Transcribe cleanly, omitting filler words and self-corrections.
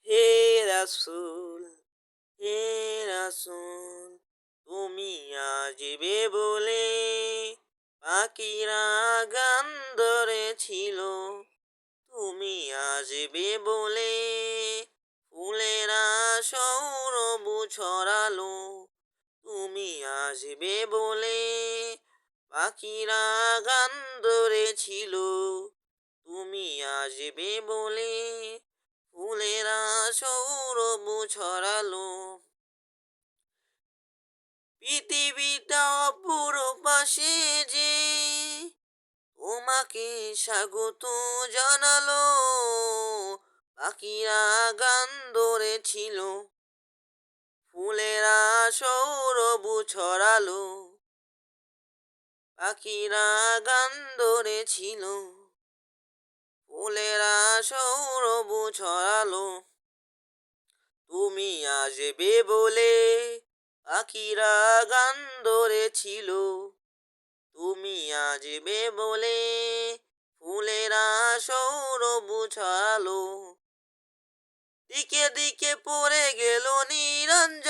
হে রাসূল, হে রাসূল, তুমি আসবে বলে পাখিরা গান ধরেছিল। তুমি আসবে বলে ফুলেরা সৌরভ ছড়ালো। তুমি আসবে বলে পাখিরা গান ধরেছিল। তুমি আসবে বলে ফুলেরা সৌরভ ছড়ালো। পৃথিবীটা অপূর্ব যে তোমাকে স্বাগত জানালো। পাখিরা গান ধরেছিল, ফুলেরা সৌরভ ছড়ালো। পাখিরা গান ধরেছিল, ফুলেরা সৌরভ ছড়ালো। তুমি আসবে বলে পাখিরা গান ধরেছিল। তুমি আসবে বলে ফুলেরা সৌরভ ছড়ালো। দিকে দিকে পড়ে গেল নিরঞ্জন।